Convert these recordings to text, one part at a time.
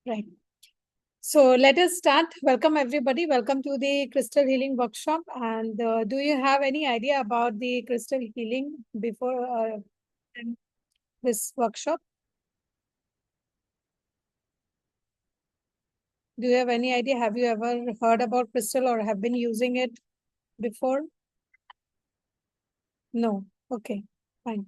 Right. So let us start. Welcome, everybody. Welcome to the crystal healing workshop. And do you have any idea about the crystal healing before this workshop? Do you have any idea? Have you ever heard about crystal or have been using it before? No. Okay, fine.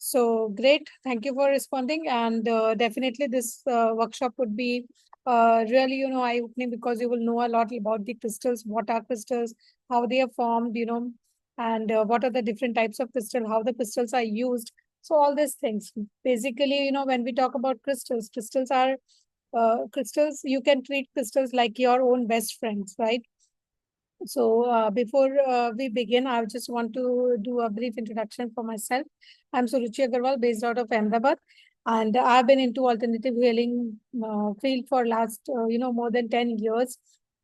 So great. Thank you for responding. And definitely this workshop would be really, eye-opening because you will know a lot about the crystals, what are crystals, how they are formed, and what are the different types of crystal, how the crystals are used. So all these things. Basically, when we talk about crystals, crystals, you can treat crystals like your own best friends, right? So before we begin, I just want to do a brief introduction for myself. I'm Suruchi Agarwal, based out of Ahmedabad, and I've been into alternative healing field for last more than 10 years.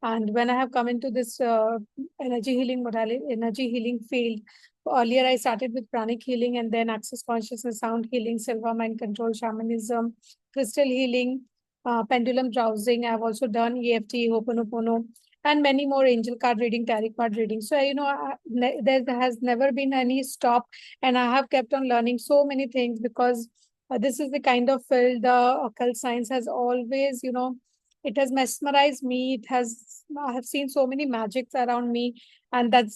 And when I have come into this energy healing modality, energy healing field, earlier I started with pranic healing and then access consciousness, sound healing, silver mind control, shamanism, crystal healing, pendulum dowsing. I've also done EFT, Ho'oponopono, and many more angel card reading, tarot card reading. So, there has never been any stop, and I have kept on learning so many things because this is the kind of field the occult science has always, it has mesmerized me. I have seen so many magics around me, and that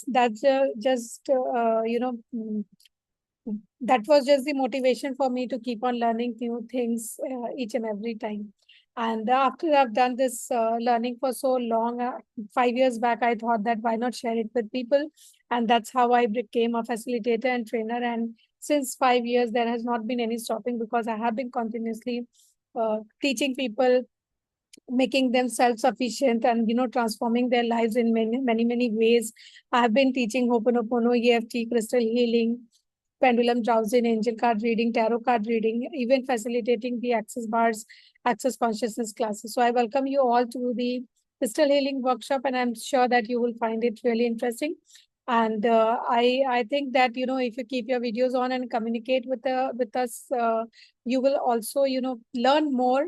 was just the motivation for me to keep on learning new things each and every time. And after I've done this learning for so long, 5 years back, I thought that why not share it with people? And that's how I became a facilitator and trainer. And since 5 years, there has not been any stopping because I have been continuously teaching people, making them self-sufficient and transforming their lives in many ways. I have been teaching Ho'oponopono, EFT, crystal healing, pendulum dowsing, angel card reading, tarot card reading, even facilitating the access bars, access consciousness classes. So I welcome you all to the crystal healing workshop, and I'm sure that you will find it really interesting. And I think that if you keep your videos on and communicate with us, you will also learn more.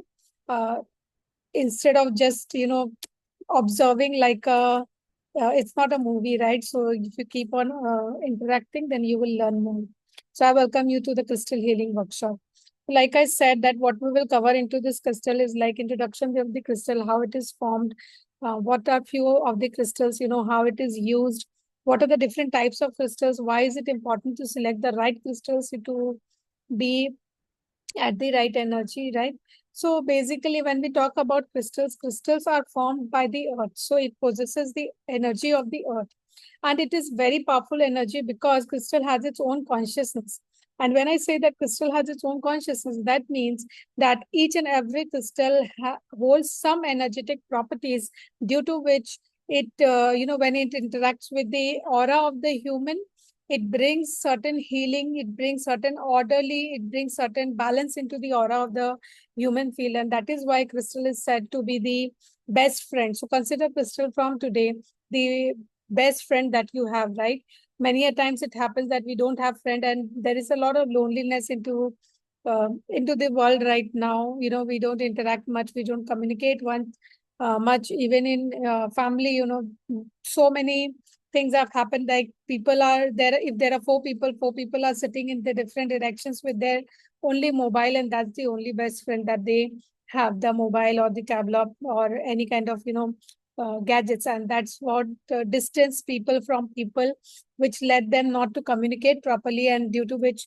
Instead of just observing like a it's not a movie, right? So if you keep on interacting, then you will learn more. So I welcome you to the crystal healing workshop. Like I said, that what we will cover into this crystal is like introduction of the crystal, how it is formed, what are few of the crystals, how it is used, what are the different types of crystals, why is it important to select the right crystals to be at the right energy, right? So basically, when we talk about crystals, crystals are formed by the earth. So it possesses the energy of the earth. And it is very powerful energy because crystal has its own consciousness. And when I say that crystal has its own consciousness, that means that each and every crystal holds some energetic properties due to which when it interacts with the aura of the human, it brings certain healing, it brings certain orderly, it brings certain balance into the aura of the human field. And that is why crystal is said to be the best friend. So consider crystal from today the best friend that you have, right? Many a times it happens that we don't have friend, and there is a lot of loneliness into the world right now. We don't interact much, we don't communicate much, even in family. So many things have happened, like people are there, if there are four people are sitting in the different directions with their only mobile, and that's the only best friend that they have, the mobile or the tablet or any kind of gadgets. And that's what distance people from people, which led them not to communicate properly, and due to which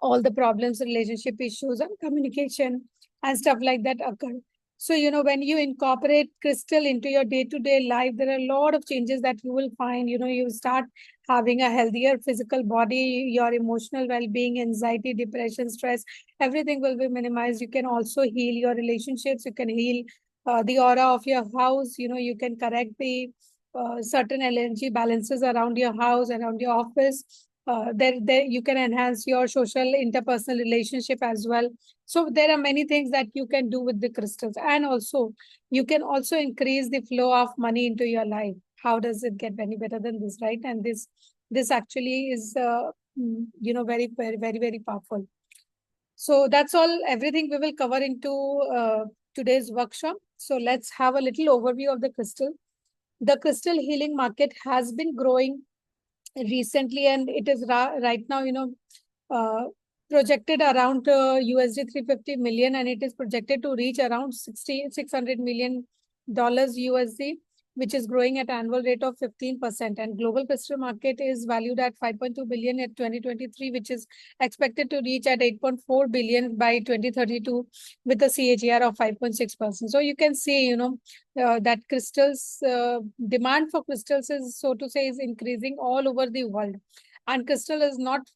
all the problems, relationship issues, and communication and stuff like that occur. So, when you incorporate crystal into your day-to-day life, there are a lot of changes that you will find. You start having a healthier physical body, your emotional well-being, anxiety, depression, stress, everything will be minimized. You can also heal your relationships. You can heal the aura of your house. You can correct the certain energy balances around your house, around your office. There you can enhance your social interpersonal relationship as well. So there are many things that you can do with the crystals, and also you can also increase the flow of money into your life. How does it get any better than this, right? And this actually is very very very very powerful. So that's all, everything we will cover into today's workshop. So let's have a little overview of the crystal. The crystal healing market has been growing recently, and it is right now, uh, projected around USD 350 million, and it is projected to reach around $600 million USD, which is growing at annual rate of 15%. And global crystal market is valued at 5.2 billion at 2023, which is expected to reach at 8.4 billion by 2032 with a CAGR of 5.6%. So you can see, that crystals, demand for crystals is, so to say, is increasing all over the world. And crystal is not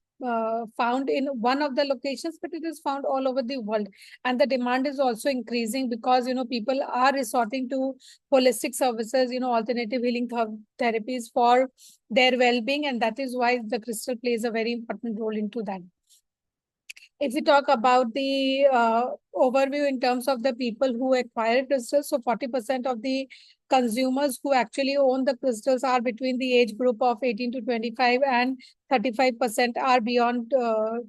found in one of the locations, but it is found all over the world. And the demand is also increasing because, people are resorting to holistic services, alternative healing therapies for their well-being. And that is why the crystal plays a very important role into that. If we talk about the overview in terms of the people who acquire crystals, so 40% of the consumers who actually own the crystals are between the age group of 18 to 25, and 35% are beyond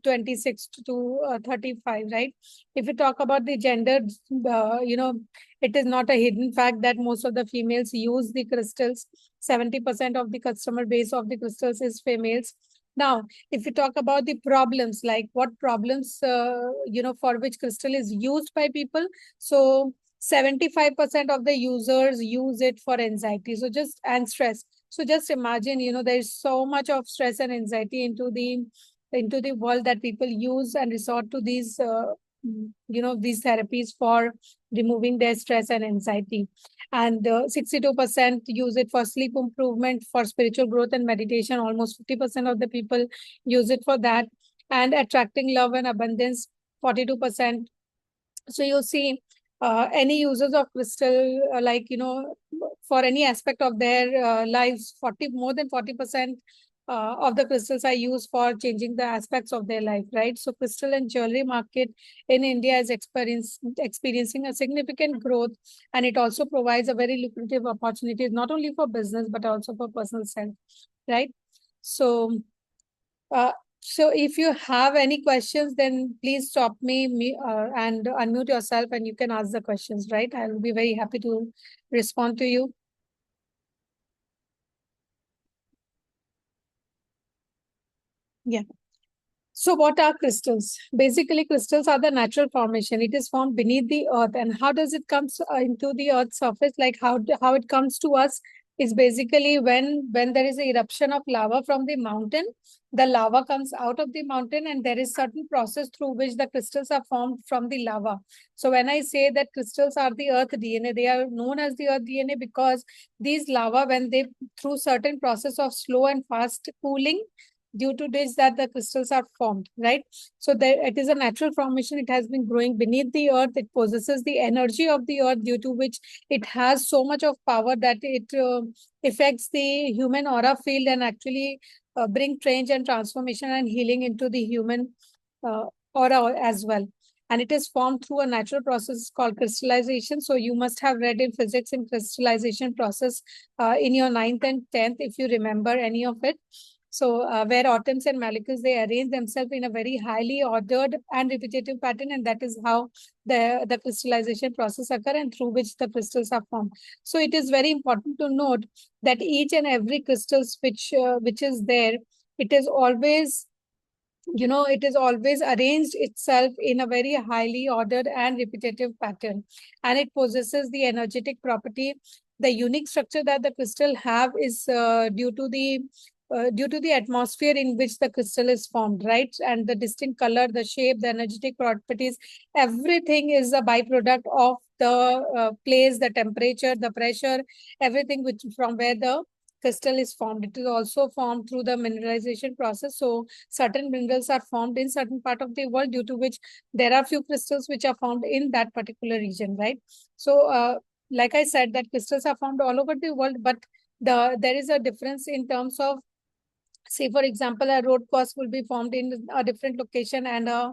26 to 35, right? If we talk about the gender, it is not a hidden fact that most of the females use the crystals. 70% of the customer base of the crystals is females. Now, if we talk about the problems, like what problems, for which crystal is used by people. So 75% of the users use it for anxiety. And stress. So just imagine, there's so much of stress and anxiety into the world that people use and resort to these, these therapies for removing their stress and anxiety. And 62% use it for sleep improvement, for spiritual growth and meditation. Almost 50% of the people use it for that. And attracting love and abundance, 42%. So you see, any users of crystal, for any aspect of their lives, more than 40% of the crystals are used for changing the aspects of their life, right? So crystal and jewelry market in India is experiencing a significant growth, and it also provides a very lucrative opportunity, not only for business, but also for personal self, right? So, uh, so if you have any questions, then please stop and unmute yourself, and you can ask the questions, right? I will be very happy to respond to you. Yeah. So what are crystals? Basically, crystals are the natural formation. It is formed beneath the earth. And how does it come into the earth's surface? Like how it comes to us is basically when there is an eruption of lava from the mountain, the lava comes out of the mountain, and there is certain process through which the crystals are formed from the lava. So when I say that crystals are the earth DNA, they are known as the earth DNA because these lava, when they, through certain process of slow and fast cooling, due to this that the crystals are formed, right? So there, it is a natural formation. It has been growing beneath the earth. It possesses the energy of the earth, due to which it has so much of power that it affects the human aura field, and actually bring change and transformation and healing into the human uh, aura as well. And it is formed through a natural process called crystallization. So you must have read in physics in crystallization process in your 9th and 10th, if you remember any of it. So where atoms and molecules, they arrange themselves in a very highly ordered and repetitive pattern, and that is how the crystallization process occur, and through which the crystals are formed. So it is very important to note that each and every crystals which is there, it is always, it is always arranged itself in a very highly ordered and repetitive pattern, and it possesses the energetic property. The unique structure that the crystal have is due to the atmosphere in which the crystal is formed, right? And the distinct color, the shape, the energetic properties, everything is a byproduct of the place, the temperature, the pressure, everything which from where the crystal is formed. It is also formed through the mineralization process. So certain minerals are formed in certain part of the world, due to which there are few crystals which are formed in that particular region, right? So like I said, that crystals are formed all over the world, but there is a difference in terms of, say for example, a road course will be formed in a different location, and a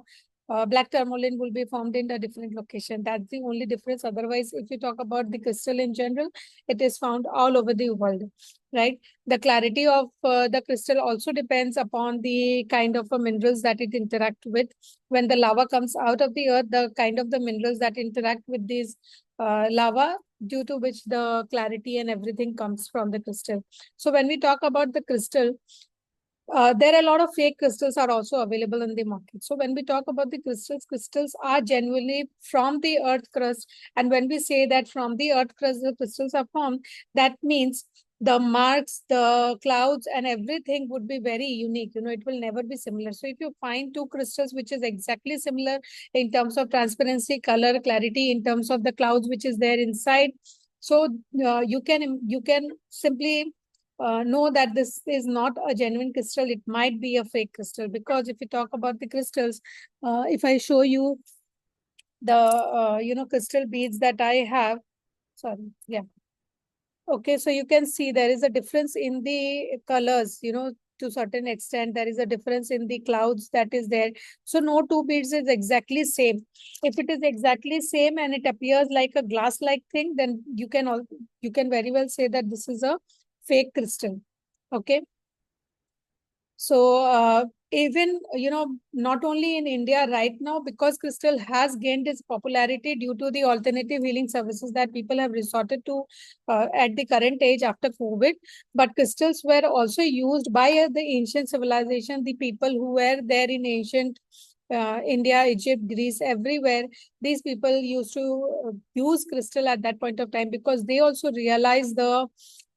black tourmaline will be formed in a different location. That's the only difference. Otherwise, if you talk about the crystal in general, it is found all over the world, right? The clarity of the crystal also depends upon the kind of minerals that it interact with. When the lava comes out of the earth, the kind of the minerals that interact with these lava, due to which the clarity and everything comes from the crystal. So when we talk about the crystal, there are a lot of fake crystals are also available in the market. So when we talk about the crystals, crystals are genuinely from the earth crust. And when we say that from the earth crust, the crystals are formed, that means the marks, the clouds, and everything would be very unique. It will never be similar. So if you find two crystals which is exactly similar in terms of transparency, color, clarity, in terms of the clouds which is there inside, so you can simply know that this is not a genuine crystal. It might be a fake crystal, because if you talk about the crystals, if I show you the crystal beads that I have, sorry, yeah, okay, so you can see there is a difference in the colors, to certain extent there is a difference in the clouds that is there. So no two beads is exactly same. If it is exactly same and it appears like a glass like thing, then you can very well say that this is a fake crystal. Okay. So even, not only in India right now, because crystal has gained its popularity due to the alternative healing services that people have resorted to at the current age after COVID, but crystals were also used by the ancient civilization, the people who were there in ancient India, Egypt, Greece, everywhere. These people used to use crystal at that point of time, because they also realized the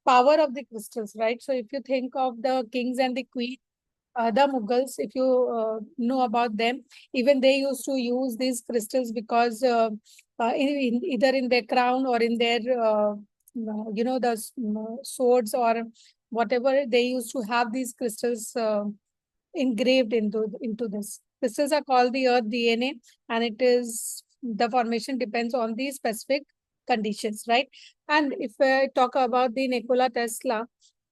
power of the crystals, right? So if you think of the kings and the queens, the Mughals, if you know about them, even they used to use these crystals because either in their crown or in their, the swords or whatever, they used to have these crystals engraved into this. Crystals are called the earth DNA, and it is the formation depends on the specific conditions, right? And if I talk about the Nikola Tesla,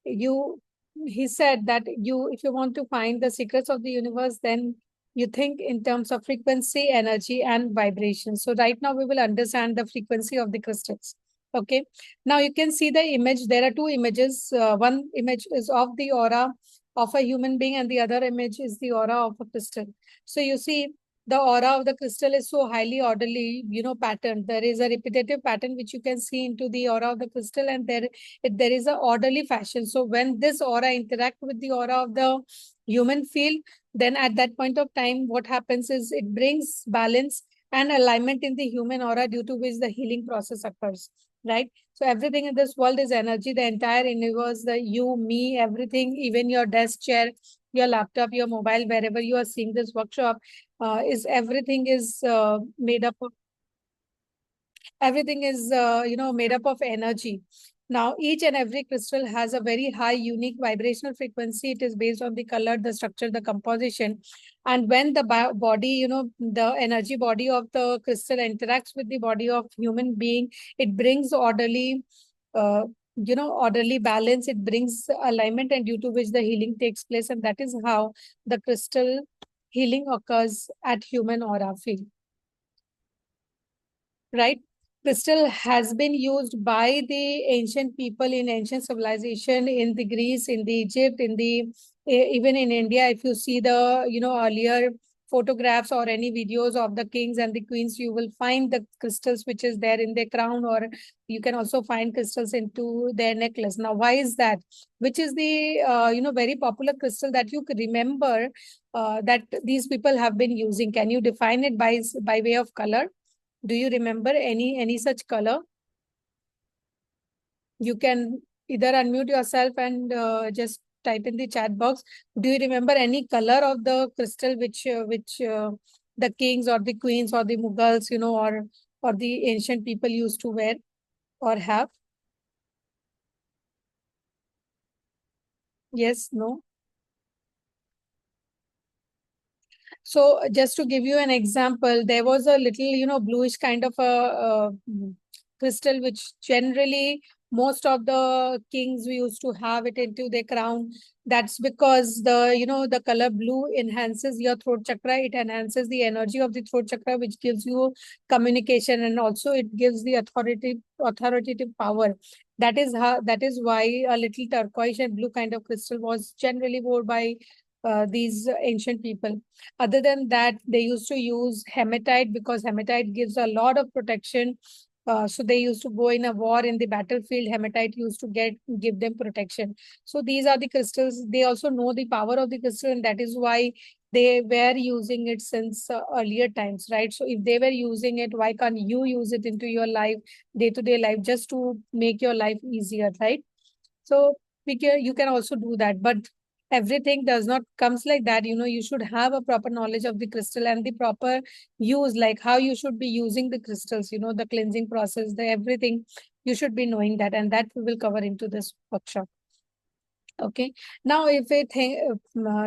you he said that if you want to find the secrets of the universe, then you think in terms of frequency, energy, and vibration. So right now we will understand the frequency of the crystals. Okay. Now you can see the image. There are two images. One image is of the aura of a human being, and the other image is the aura of a crystal. So you see the aura of the crystal is so highly orderly, pattern. There is a repetitive pattern which you can see into the aura of the crystal, and there is a orderly fashion. So when this aura interact with the aura of the human field, then at that point of time, what happens is it brings balance and alignment in the human aura, due to which the healing process occurs, right? So everything in this world is energy, the entire universe, the you, me, everything, even your desk chair, your laptop, your mobile, wherever you are seeing this workshop, is everything is made up of everything is made up of energy. Now each and every crystal has a very high unique vibrational frequency. It is based on the color, the structure, the composition. And when the body, the energy body of the crystal interacts with the body of human being, it brings orderly orderly balance. It brings alignment, and due to which the healing takes place. And that is how the crystal healing occurs at human aura field, right? Crystal has been used by the ancient people in ancient civilization, in the Greece, in the Egypt, even in India. If you see the earlier photographs or any videos of the kings and the queens, you will find the crystals which is there in their crown, or you can also find crystals into their necklace. Now, why is that? Which is the very popular crystal that you could remember that these people have been using? Can you define it by way of color? Do you remember any such color? You can either unmute yourself and just type in the chat box. Do you remember any color of the crystal which the kings or the queens or the Mughals, or the ancient people used to wear or have? Yes, no. So just to give you an example, there was a little, bluish kind of a crystal, which generally Most of the kings we used to have it into their crown. That's because the color blue enhances your throat chakra. It enhances the energy of the throat chakra, which gives you communication, and also it gives the authoritative power. That is why a little turquoise and blue kind of crystal was generally worn by these ancient people. Other than that, they used to use hematite because hematite gives a lot of protection. So they used to go in a war in the battlefield. Hematite used to give them protection. So these are the crystals. They also know the power of the crystal, and that is why they were using it since earlier times, right? So if they were using it, why can't you use it into your life, day-to-day life, just to make your life easier, right? So you can also do that, but everything does not comes like that. You should have a proper knowledge of the crystal and the proper use, like how you should be using the crystals, the cleansing process, the everything. You should be knowing that, and that we will cover into this workshop. Okay. Now, if we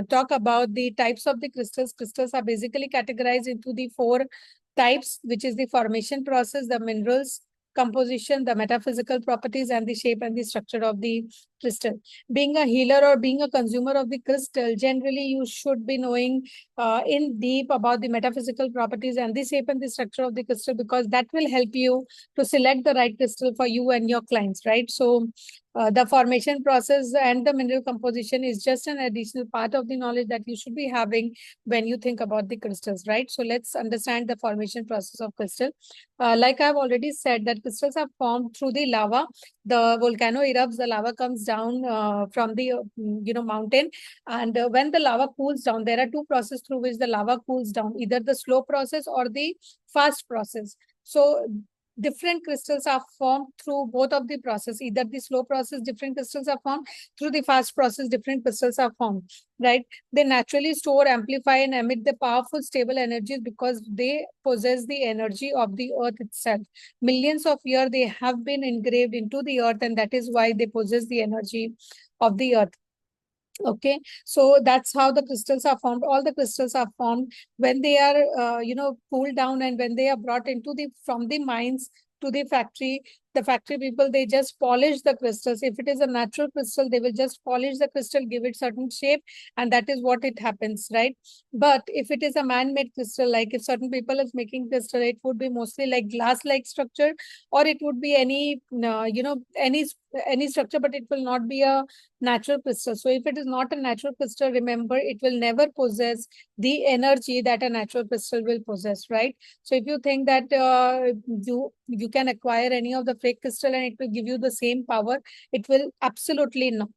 talk about the types of the crystals, crystals are basically categorized into the four types, which is the formation process, the minerals, composition, the metaphysical properties, and the shape and the structure of the crystal. Being a healer or being a consumer of the crystal, generally you should be knowing in deep about the metaphysical properties and the shape and the structure of the crystal, because that will help you to select the right crystal for you and your clients, right? So the formation process and the mineral composition is just an additional part of the knowledge that you should be having when you think about the crystals, right? So let's understand the formation process of crystal. Like I've already said, that crystals are formed through the lava. The volcano erupts, the lava comes down from the mountain, and when the lava cools down, there are two processes through which the lava cools down, either the slow process or the fast process. So different crystals are formed through both of the process. Either the slow process, different crystals are formed; through the fast process, different crystals are formed, right? They naturally store, amplify, and emit the powerful stable energies because they possess the energy of the earth itself. Millions of years they have been engraved into the earth, and that is why they possess the energy of the earth. Okay, so that's how the crystals are formed. All the crystals are formed when they are, cooled down, and when they are brought into the from the mines to the factory. The factory people, they just polish the crystals. If it is a natural crystal, they will just polish the crystal, give it certain shape, and that is what it happens, right? But if it is a man-made crystal, like if certain people is making crystal, it would be mostly like glass-like structure, or it would be any structure, but it will not be a natural crystal. So if it is not a natural crystal, remember, it will never possess the energy that a natural crystal will possess, right? So if you think that you can acquire any of the fake crystal and it will give you the same power, it will absolutely not.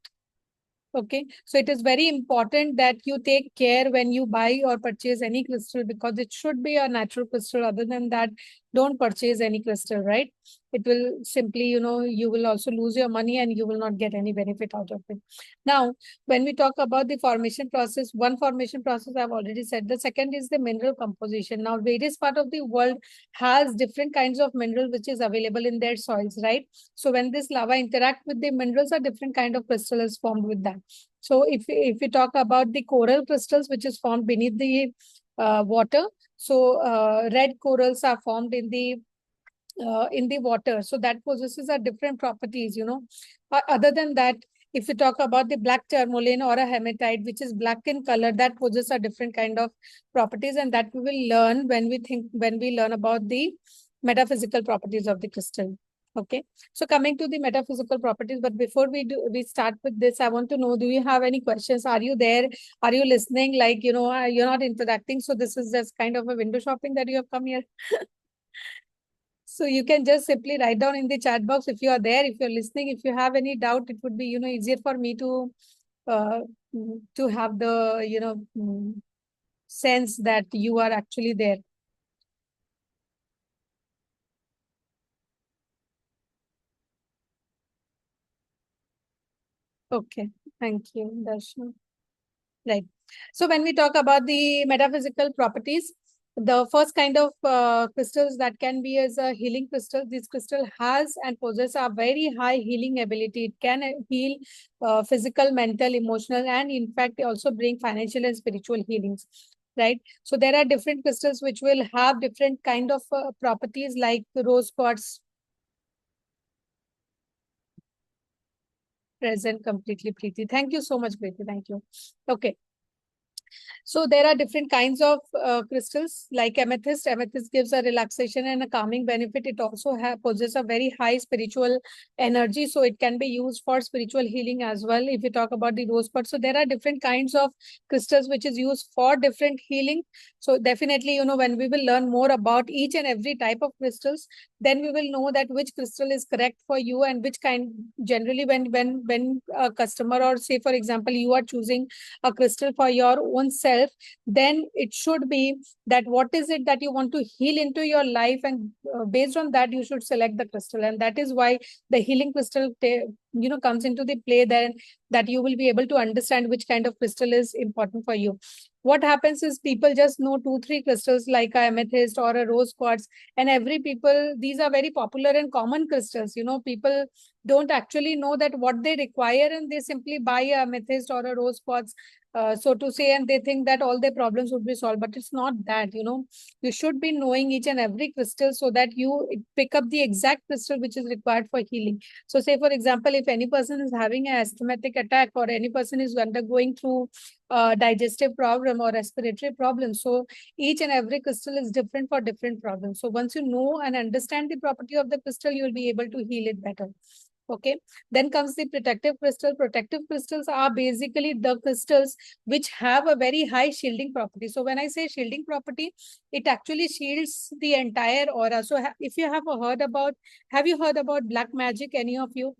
Okay, so it is very important that you take care when you buy or purchase any crystal, because it should be a natural crystal. Other than that, don't purchase any crystal, right? It will simply, you will also lose your money and you will not get any benefit out of it. Now, when we talk about the formation process, one formation process I've already said. The second is the mineral composition. Now, various part of the world has different kinds of mineral which is available in their soils, right? So when this lava interact with the minerals, a different kind of crystal is formed with that. So if we talk about the coral crystals, which is formed beneath the water, so red corals are formed in the water. So that possesses a different properties, Other than that, if we talk about the black tourmaline or a hematite, which is black in color, that possesses a different kind of properties, and that we will learn when we learn about the metaphysical properties of the crystal. Okay. So coming to the metaphysical properties, but before we start with this, I want to know, do you have any questions? Are you there? Are you listening? Like, you're not interacting. So this is just kind of a window shopping that you have come here. So you can just simply write down in the chat box if you are there, if you're listening. If you have any doubt, it would be, easier for me uh, to have the, sense that you are actually there. Okay. Thank you, Darshan. Right. So when we talk about the metaphysical properties, the first kind of crystals that can be as a healing crystal. This crystal has and possesses a very high healing ability. It can heal physical, mental, emotional, and in fact also bring financial and spiritual healings. Right. So there are different crystals which will have different kind of properties, like rose quartz. present completely, Preeti. Thank you so much, Preeti. Thank you. Okay. So there are different kinds of crystals like amethyst. Amethyst gives a relaxation and a calming benefit. It also possesses a very high spiritual energy. So it can be used for spiritual healing as well. If you talk about the rose quartz, so there are different kinds of crystals which is used for different healing. So definitely, when we will learn more about each and every type of crystals, then we will know that which crystal is correct for you and which kind. Generally, when a customer, or say for example, you are choosing a crystal for your own self, then it should be that what is it that you want to heal into your life, and based on that you should select the crystal. And that is why the healing crystal comes into the play, then that you will be able to understand which kind of crystal is important for you. What happens is people just know 2 3 crystals like a amethyst or a rose quartz, and every people, these are very popular and common crystals. People don't actually know that what they require, and they simply buy a amethyst or a rose quartz, so to say, and they think that all their problems would be solved. But it's not that. You should be knowing each and every crystal so that you pick up the exact crystal which is required for healing. So say for example, if any person is having an asthmatic attack, or any person is undergoing through digestive problem or respiratory problem, so each and every crystal is different for different problems. So once you know and understand the property of the crystal, you will be able to heal it better. Okay. Then comes the protective crystal. Protective crystals are basically the crystals which have a very high shielding property. So when I say shielding property, it actually shields the entire aura. So if you have you heard about black magic, any of you?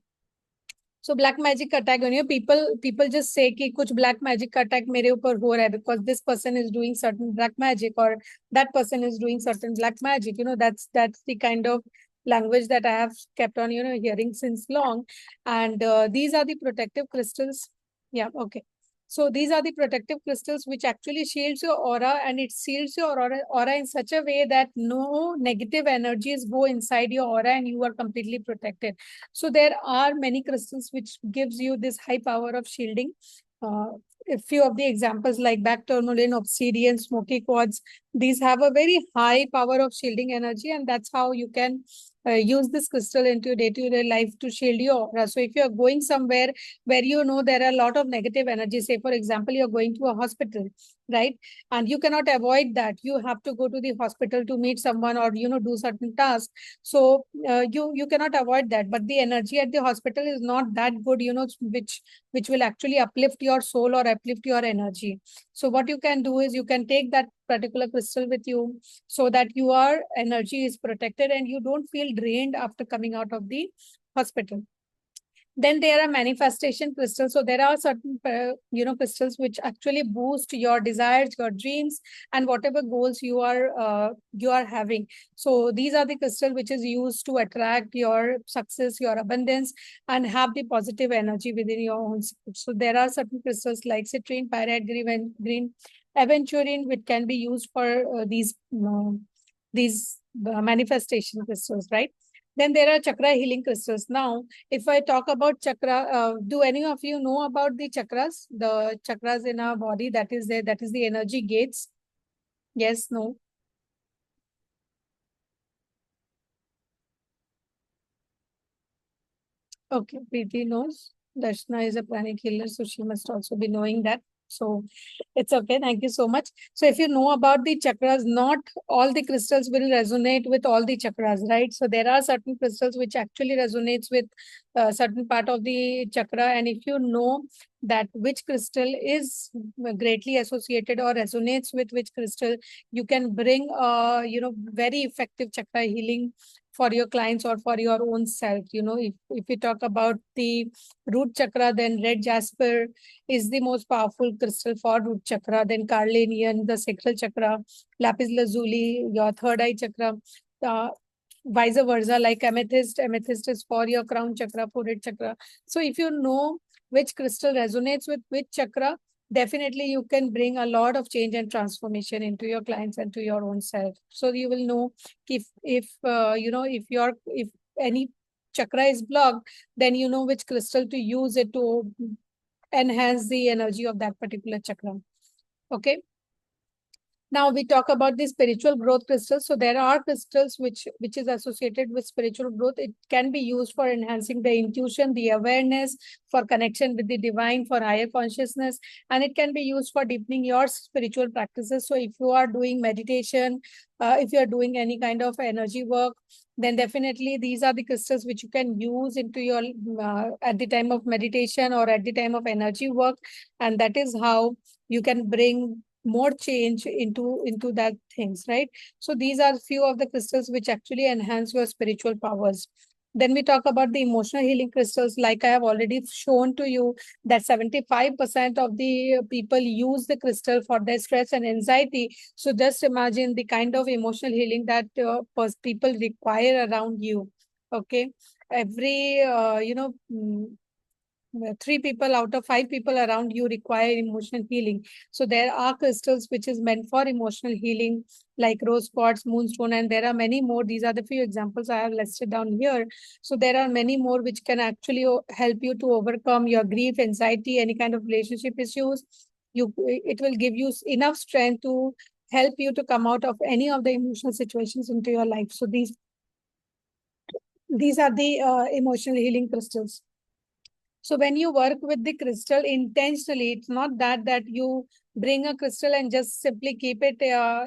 So black magic attack, people just say कि कुछ black magic attack मेरे ऊपर हो रहा है because this person is doing certain black magic, or that person is doing certain black magic. That's the kind of language that I have kept on hearing since long. And these are the protective crystals. Yeah, okay. So these are the protective crystals which actually shields your aura, and it seals your aura in such a way that no negative energies go inside your aura and you are completely protected. So there are many crystals which gives you this high power of shielding. A few of the examples like black tourmaline, obsidian, smoky quartz, these have a very high power of shielding energy, and that's how you can use this crystal into your day-to-day life to shield your aura. So if you're going somewhere where there are a lot of negative energy, say for example, you're going to a hospital, right? And you cannot avoid that. You have to go to the hospital to meet someone, or do certain tasks. So you cannot avoid that, but the energy at the hospital is not that good, which will actually uplift your soul or uplift your energy. So what you can do is you can take that particular crystal with you, so that your energy is protected and you don't feel drained after coming out of the hospital. Then there are manifestation crystals. So there are certain, crystals which actually boost your desires, your dreams, and whatever goals you are having. So these are the crystal which is used to attract your success, your abundance, and have the positive energy within your own self. So there are certain crystals like citrine, pyrite, green aventurine, which can be used for these manifestation crystals, right? Then there are chakra healing crystals. Now, if I talk about chakra, do any of you know about the chakras? The chakras in our body, that is there, that is the energy gates. Yes, no. Okay, Preeti knows. Darshana is a pranic healer, so she must also be knowing that. So it's okay. Thank you so much. So if you know about the chakras, not all the crystals will resonate with all the chakras, right? So there are certain crystals which actually resonates with certain part of the chakra. And if you know that which crystal is greatly associated or resonates with which crystal, you can bring very effective chakra healing for your clients or for your own self. If we talk about the root chakra, then red jasper is the most powerful crystal for root chakra. Then carnelian, the sacral chakra, lapis lazuli, your third eye chakra. Uh, Vice versa, like amethyst is for your crown chakra, forehead chakra. So if you know which crystal resonates with which chakra, definitely you can bring a lot of change and transformation into your clients and to your own self. So you will know if any chakra is blocked, then you know which crystal to use it to enhance the energy of that particular chakra. Okay. Now we talk about the spiritual growth crystals. So there are crystals which is associated with spiritual growth. It can be used for enhancing the intuition, the awareness, for connection with the divine, for higher consciousness, and it can be used for deepening your spiritual practices. So if you are doing meditation, if you are doing any kind of energy work, then definitely these are the crystals which you can use into your at the time of meditation or at the time of energy work, and that is how you can bring more change into that things, right? So these are few of the crystals which actually enhance your spiritual powers. Then we talk about the emotional healing crystals. Like I have already shown to you that 75% of the people use the crystal for their stress and anxiety. So just imagine the kind of emotional healing that people require around you. Okay, every 3 people out of 5 people around you require emotional healing. So there are crystals which is meant for emotional healing, like rose quartz, moonstone, and there are many more. These are the few examples I have listed down here. So there are many more which can actually help you to overcome your grief, anxiety, any kind of relationship issues. It will give you enough strength to help you to come out of any of the emotional situations into your life. So these are the emotional healing crystals. So when you work with the crystal intentionally, it's not that you bring a crystal and just simply keep it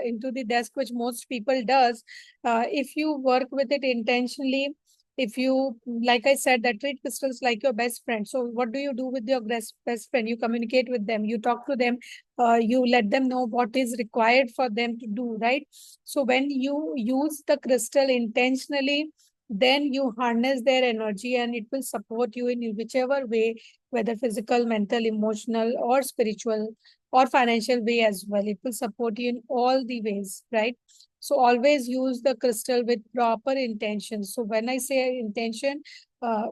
into the desk, which most people does. If you work with it intentionally, if you, like I said, that treat crystals like your best friend. So what do you do with your best friend? You communicate with them, you talk to them, you let them know what is required for them to do, right? So when you use the crystal intentionally, then you harness their energy and it will support you in whichever way, whether physical, mental, emotional, or spiritual, or financial way as well. It will support you in all the ways, right? So always use the crystal with proper intention. So when I say intention, uh,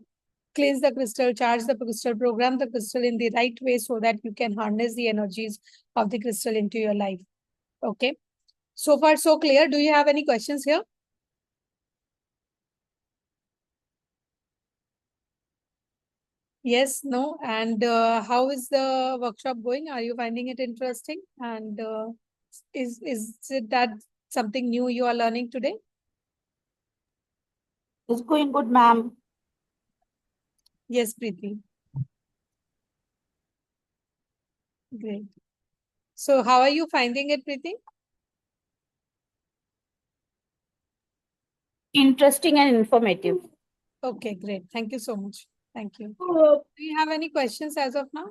cleanse the crystal, charge the crystal, program the crystal in the right way so that you can harness the energies of the crystal into your life. Okay. So far, so clear. Do you have any questions here? Yes, no. And how is the workshop going? Are you finding it interesting? And is it that something new you are learning today? It's going good, ma'am. Yes, Preeti. Great. So how are you finding it, Preeti? Interesting and informative. Okay, great. Thank you so much. Thank you. Uh, Do you have any questions as of now?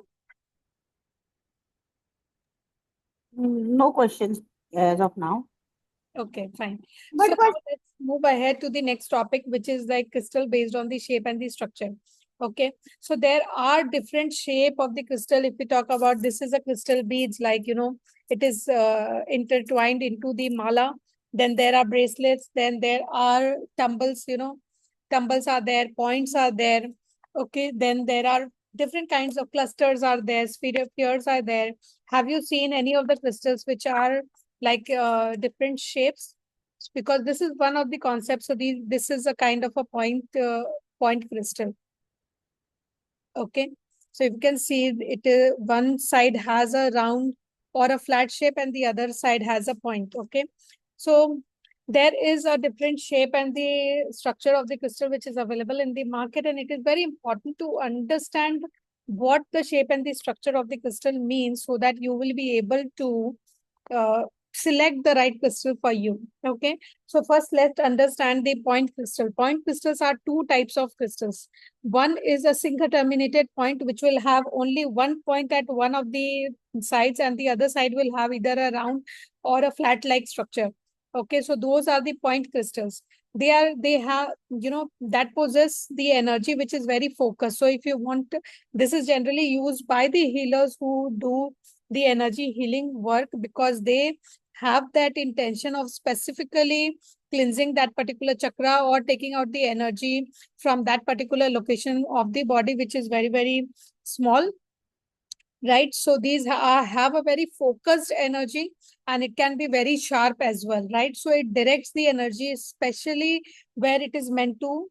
No questions as of now. Okay, fine. But So but now let's move ahead to the next topic, which is like crystal based on the shape and the structure. Okay, so there are different shape of the crystal. If we talk about, this is a crystal beads, like it is intertwined into the mala. Then there are bracelets. Then there are tumbles. Tumbles are there. Points are there. Okay, then there are different kinds of clusters are there. Spheres are there. Have you seen any of the crystals which are like different shapes? Because this is one of the concepts. So this is a kind of a point crystal. Okay, so you can see it, one side has a round or a flat shape and the other side has a point. Okay, so there is a different shape and the structure of the crystal which is available in the market, and it is very important to understand what the shape and the structure of the crystal means so that you will be able to uh, select the right crystal for you. Okay, so first let's understand the point crystal. Point crystals are two types of crystals. One is a single terminated point, which will have only one point at one of the sides, and the other side will have either a round or a flat like structure. Okay, so those are the point crystals. They have, that possess the energy which is very focused. So if you want, this is generally used by the healers who do the energy healing work, because they have that intention of specifically cleansing that particular chakra or taking out the energy from that particular location of the body, which is very, very small, right? So these have a very focused energy, and it can be very sharp as well, right? So it directs the energy, especially where it is meant to,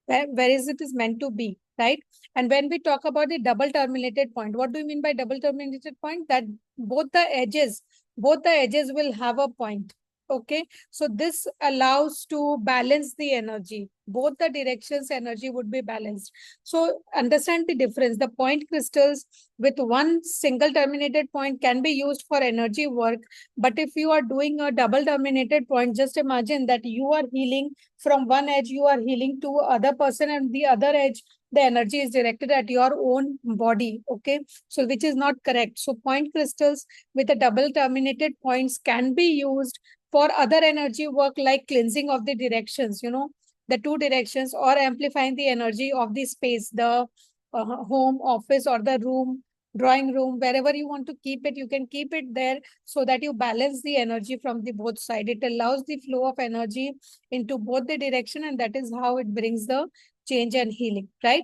where is it is meant to be, right? And when we talk about the double terminated point, what do you mean by double terminated point? That both the edges both the edges will have a point. Okay, so this allows to balance the energy. Both the directions energy would be balanced. So understand the difference. The point crystals with one single terminated point can be used for energy work, but if you are doing a double terminated point, just imagine that you are healing from one edge, you are healing to other person, and the other edge the energy is directed at your own body. Okay, so which is not correct. So point crystals with a double terminated points can be used for other energy work like cleansing of the directions, the two directions, or amplifying the energy of the space, the home, office, or the room, drawing room, wherever you want to keep it, you can keep it there so that you balance the energy from the both side. It allows the flow of energy into both the direction, and that is how it brings the change and healing, right?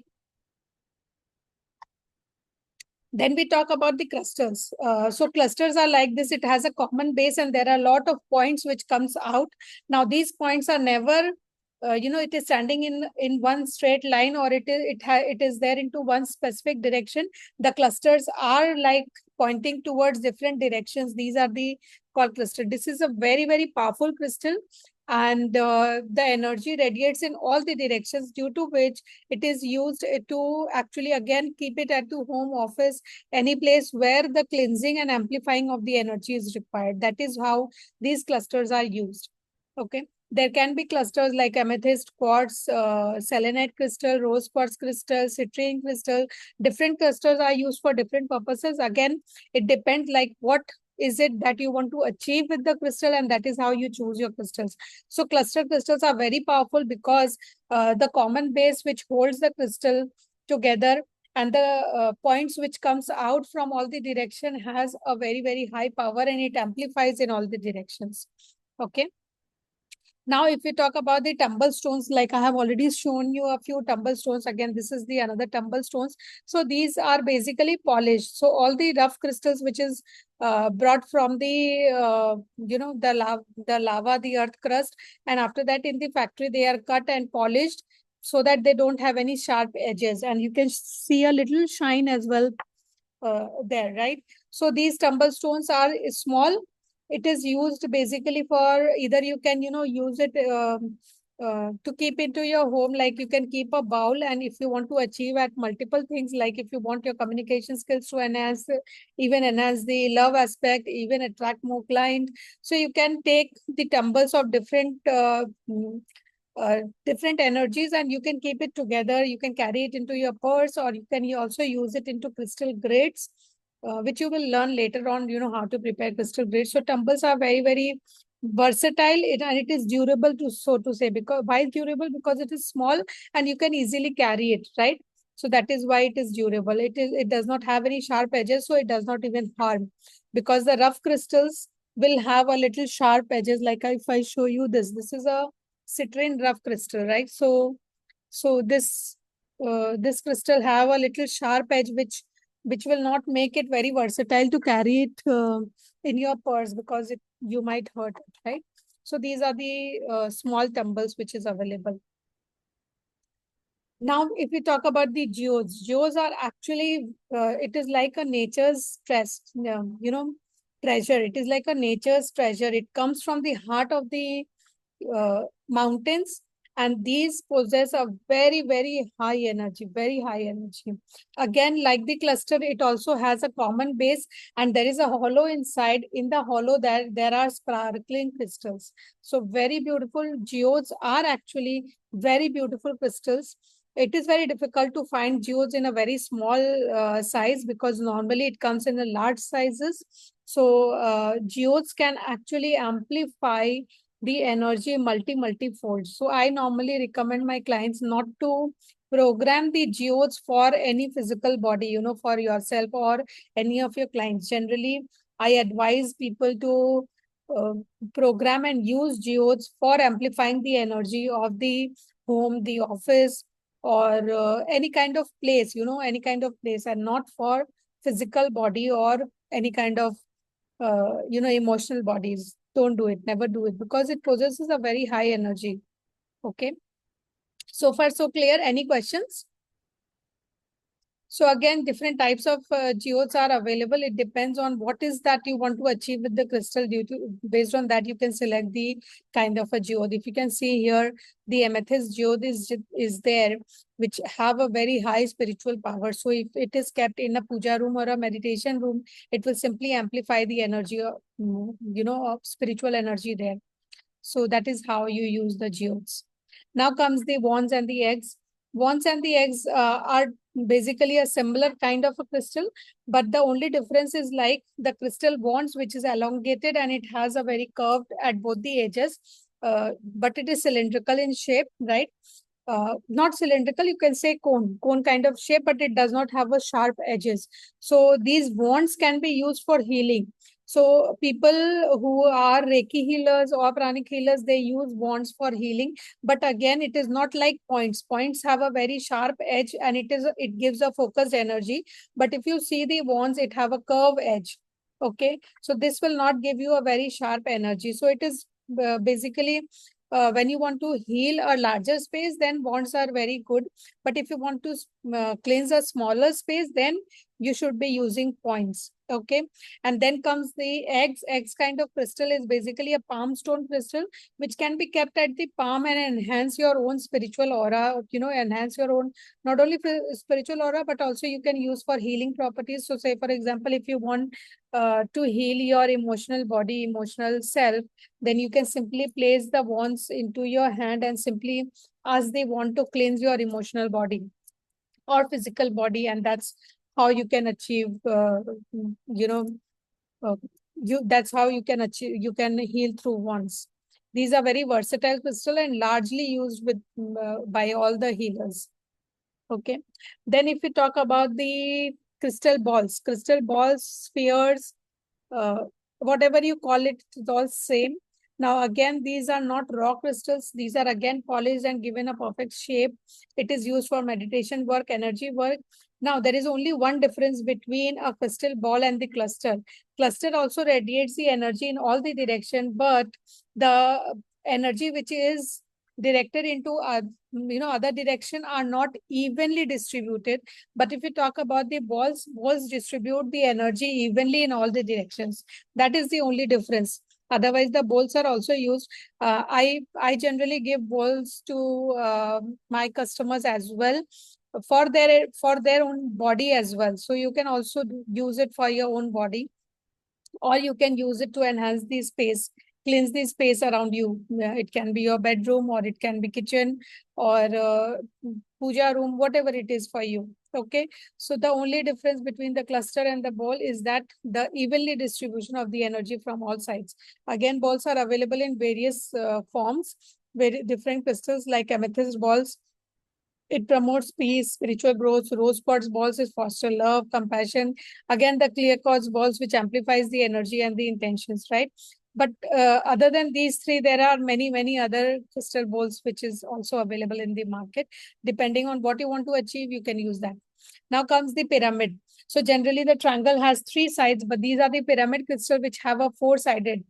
Then we talk about the clusters. So clusters are like this. It has a common base and there are a lot of points which comes out. Now these points are never, it is standing in one straight line, or it is there into one specific direction. The clusters are like pointing towards different directions. These are the called cluster. This is a very, very powerful crystal, and the energy radiates in all the directions, due to which it is used to actually again keep it at the home, office, any place where the cleansing and amplifying of the energy is required. That is how these clusters are used. Okay. There can be clusters like amethyst quartz, selenite crystal, rose quartz crystal, citrine crystal. Different clusters are used for different purposes. Again, it depends like what is it that you want to achieve with the crystal, and that is how you choose your crystals. So cluster crystals are very powerful because the common base which holds the crystal together and the points which comes out from all the direction has a very, very high power, and it amplifies in all the directions. Okay. Now, if we talk about the tumble stones, like I have already shown you a few tumble stones. Again, this is the another tumble stones. So these are basically polished. So all the rough crystals which is brought from the the lava, the earth crust, and after that in the factory they are cut and polished so that they don't have any sharp edges, and you can see a little shine as well there, right? So these tumble stones are small. It is used basically for either you can, use it to keep into your home. Like you can keep a bowl, and if you want to achieve at multiple things, like if you want your communication skills to enhance, even enhance the love aspect, even attract more client. So you can take the tumbles of different energies, and you can keep it together. You can carry it into your purse, or you can also use it into crystal grades, which you will learn later on, how to prepare crystal grades. So tumbles are very, very versatile, and it is durable, to so to say. Because why is durable? Because it is small and you can easily carry it, right? So that is why it is durable. It does not have any sharp edges, so it does not even harm. Because the rough crystals will have a little sharp edges. Like if I show you this is a citrine rough crystal, right? So this crystal have a little sharp edge, which will not make it very versatile to carry it in your purse, because you might hurt it, right? So these are the small tumbles which is available. Now, if we talk about the geodes are actually, it is like a nature's treasure. It is like a nature's treasure. It comes from the heart of the mountains, and these possess a very, very high energy, very high energy. Again, like the cluster, it also has a common base, and there is a hollow inside. In the hollow there are sparkling crystals. So very beautiful. Geodes are actually very beautiful crystals. It is very difficult to find geodes in a very small size, because normally it comes in a large sizes. So geodes can actually amplify the energy multi-fold. So I normally recommend my clients not to program the geodes for any physical body, for yourself or any of your clients. Generally, I advise people to uh, program and use geodes for amplifying the energy of the home, the office, or any kind of place, any kind of place, and not for physical body or any kind of emotional bodies. Don't do it, never do it, because it possesses a very high energy. Okay. So far, so clear. Any questions? So again, different types of geodes are available. It depends on what is that you want to achieve with the crystal. Based on that, you can select the kind of a geode. If you can see here, the amethyst geode is there, which have a very high spiritual power. So if it is kept in a puja room or a meditation room, it will simply amplify the energy, of spiritual energy there. So that is how you use the geodes. Now comes the wands and the eggs. Wands and the eggs are basically a similar kind of a crystal, but the only difference is like the crystal wands, which is elongated and it has a very curved at both the edges, but it is cylindrical in shape, right? Not cylindrical, you can say cone kind of shape, but it does not have a sharp edges. So these wands can be used for healing. So people who are Reiki healers or pranic healers, they use wands for healing. But again, it is not like points. Points have a very sharp edge and it gives a focused energy. But if you see the wands, it have a curve edge. Okay, so this will not give you a very sharp energy. So it is basically when you want to heal a larger space, then wands are very good. But if you want to cleanse a smaller space, then you should be using points. Okay, and then comes the eggs. Eggs kind of crystal is basically a palm stone crystal, which can be kept at the palm and enhance your own spiritual aura. Enhance your own not only spiritual aura, but also you can use for healing properties. So, say for example, if you want to heal your emotional body, emotional self, then you can simply place the wands into your hand and simply ask the wand to cleanse your emotional body or physical body, and that's how you can achieve you know uh, that's how you can heal through wands. These are very versatile crystal and largely used by all the healers. Okay, then if we talk about the crystal balls, spheres, uh, whatever you call it, it's all same. Now, again, these are not raw crystals. These are again polished and given a perfect shape. It is used for meditation work, energy work. Now, there is only one difference between a crystal ball and the cluster. Cluster also radiates the energy in all the direction, but the energy which is directed into other direction are not evenly distributed. But if you talk about the balls distribute the energy evenly in all the directions. That is the only difference. Otherwise, the balls are also used. I generally give balls to my customers as well for their own body as well. So you can also use it for your own body, or you can use it to enhance the space, cleanse the space around you. Yeah, it can be your bedroom, or it can be kitchen, or puja room, whatever it is for you. Okay, so the only difference between the cluster and the ball is that the evenly distribution of the energy from all sides. Again, balls are available in various forms, very different crystals like amethyst balls. It promotes peace, spiritual growth. Rose quartz balls is foster love, compassion. Again, the clear quartz balls, which amplifies the energy and the intentions, right? But other than these three, there are many, many other crystal balls which is also available in the market. Depending on what you want to achieve, you can use that. Now comes the pyramid. So generally the triangle has three sides, but these are the pyramid crystal which have a four-sided,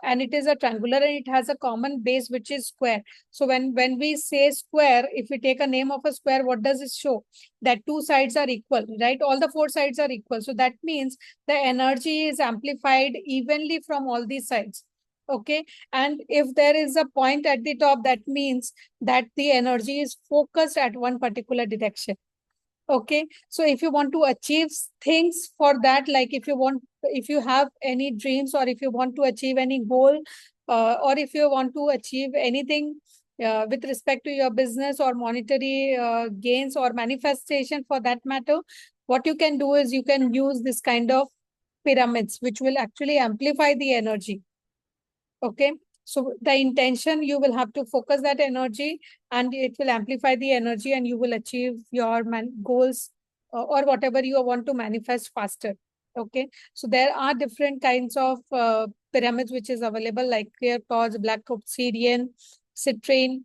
and it is a triangular and it has a common base which is square. So when we say square, if we take a name of a square, what does it show? That two sides are equal, right? All the four sides are equal. So that means the energy is amplified evenly from all these sides. Okay. And if there is a point at the top, that means that the energy is focused at one particular direction. Okay, so if you want to achieve things for that, like if you have any dreams, or if you want to achieve any goal, or if you want to achieve anything with respect to your business or monetary gains or manifestation for that matter, what you can do is you can use this kind of pyramids, which will actually amplify the energy. Okay, so the intention, you will have to focus that energy and it will amplify the energy and you will achieve your goals or whatever you want to manifest faster. Okay, so there are different kinds of pyramids which is available, like clear quartz, black obsidian, citrine.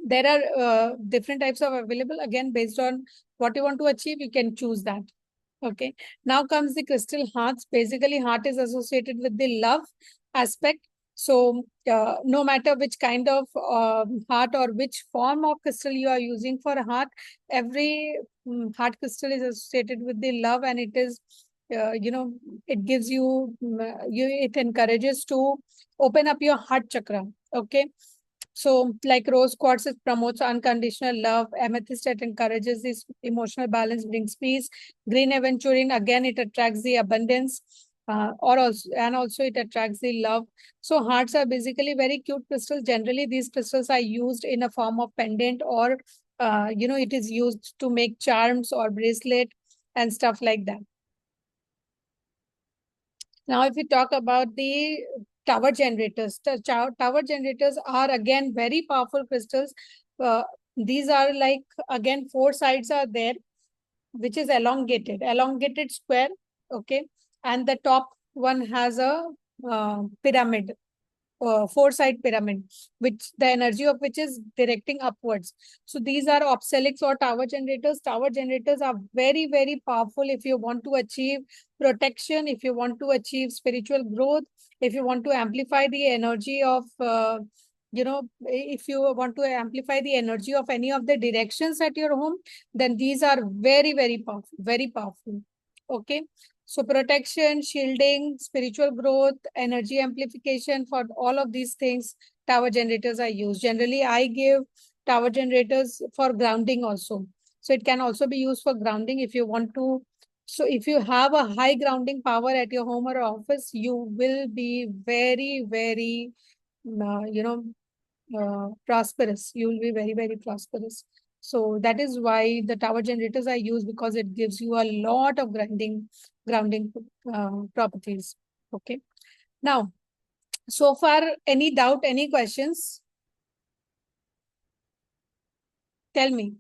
There are different types of available. Again, based on what you want to achieve, you can choose that. Okay, now comes the crystal hearts. Basically, heart is associated with the love aspect. So no matter which kind of heart or which form of crystal you are using for a heart, every heart crystal is associated with the love, and it is, it gives you, it encourages to open up your heart chakra. Okay. So, like rose quartz, it promotes unconditional love. Amethyst, it encourages this emotional balance, brings peace. Green aventurine, again, it attracts the abundance, also it attracts the love. So, hearts are basically very cute crystals. Generally, these crystals are used in a form of pendant, or it is used to make charms or bracelet and stuff like that. Now, if we talk about the tower generators, the tower generators are again very powerful crystals. Uh, these are like, again, four sides are there, which is elongated square. Okay. And the top one has a pyramid, four-side pyramid, which the energy of which is directing upwards. So these are obselics or tower generators. Tower generators are very, very powerful if you want to achieve protection, if you want to achieve spiritual growth, if you want to amplify the energy of, if you want to amplify the energy of any of the directions at your home, then these are very, very powerful, very powerful. Okay. So protection, shielding, spiritual growth, energy amplification, for all of these things, tower generators are used. Generally, I give tower generators for grounding also. So it can also be used for grounding if you want to. So if you have a high grounding power at your home or office, you will be very, very, prosperous. You will be very, very prosperous. So that is why the tower generators are used, because it gives you a lot of grounding properties. Okay. Now, so far, any doubt, any questions? Tell me.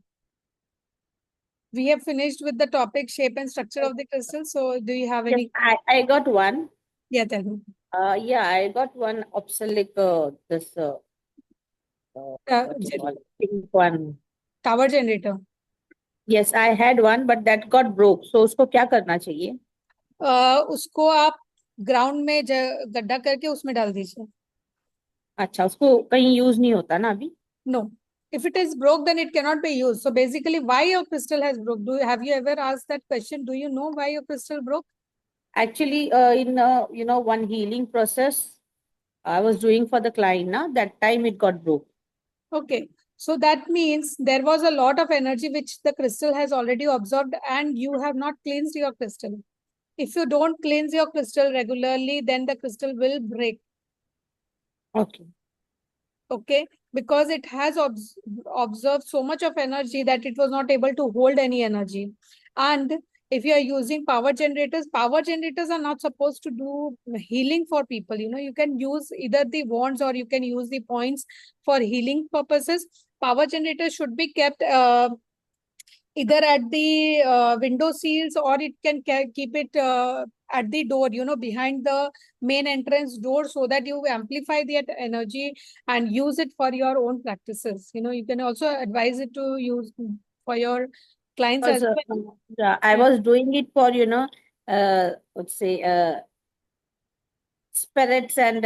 We have finished with the topic shape and structure of the crystal. So do you have Yes, any? I got one. Yeah, tell me. Yeah, I got one obsolete, Uh, what you gen- call it, pink one. Tower generator. Yes, I had one, but that got broke. So उसको क्या करना चाहिए? उसको आप ground में गड्ढा करके उसमें डाल दीजिए. अच्छा, उसको कहीं यूज नहीं होता ना अभी? No. If it is broke, then it cannot be used. So basically, why your crystal has broke? Have you ever asked that question? Do you know why your crystal broke? Actually, in one healing process I was doing for the client, na, that time it got broke. Okay. So that means there was a lot of energy which the crystal has already absorbed, and you have not cleansed your crystal. If you don't cleanse your crystal regularly, then the crystal will break. Okay. Okay. Because it has observed so much of energy that it was not able to hold any energy. And if you are using power generators are not supposed to do healing for people. You can use either the wands or you can use the points for healing purposes. Power generators should be kept either at the window seals, or it can keep it at the door, behind the main entrance door, so that you amplify that energy and use it for your own practices. You can also advise it to use for your clients as Because well. yeah, I Yeah. was doing it for, let's say, spirits and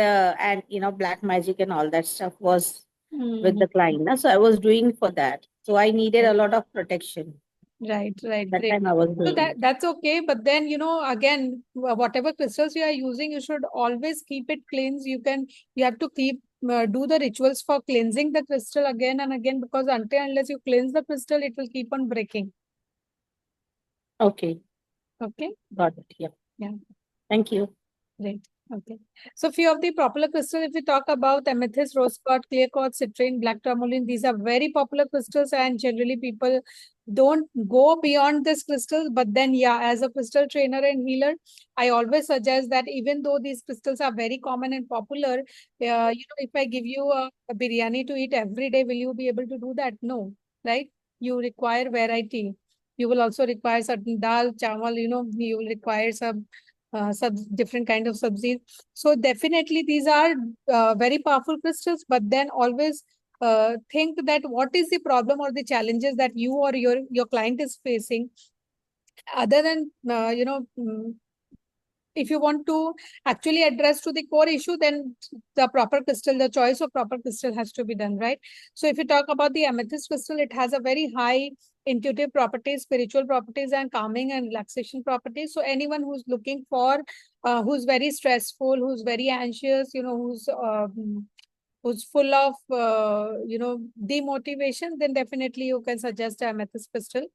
black magic and all that stuff was with Mhm. the client. Na? So I was doing for that. So I needed a lot of protection. Right, That great. time I was So doing it. that's okay. But then, again, whatever crystals you are using, you should always keep it cleansed. You have to do the rituals for cleansing the crystal again and again, because until unless you cleanse the crystal, it will keep on breaking. Okay, Okay. got it. Yeah. Yeah. Thank you. Great. Okay. So few of the popular crystals, if we talk about amethyst, rose quartz, clear quartz, citrine, black tourmaline, these are very popular crystals, and generally people don't go beyond these crystals. But then, yeah, as a crystal trainer and healer, I always suggest that even though these crystals are very common and popular, if I give you a biryani to eat every day, will you be able to do that? No, right? You require variety. You will also require certain dal, chawal, you will require some different kind of subsidies. So definitely these are very powerful crystals, but then always think that what is the problem or the challenges that you or your client is facing, other than if you want to actually address to the core issue, then the proper crystal, the choice of proper crystal has to be done, right? So if you talk about the amethyst crystal, it has a very high intuitive properties, spiritual properties, and calming and relaxation properties. So anyone who's looking for, who's very stressful, who's very anxious, who's full of demotivation, then definitely you can suggest amethyst crystal.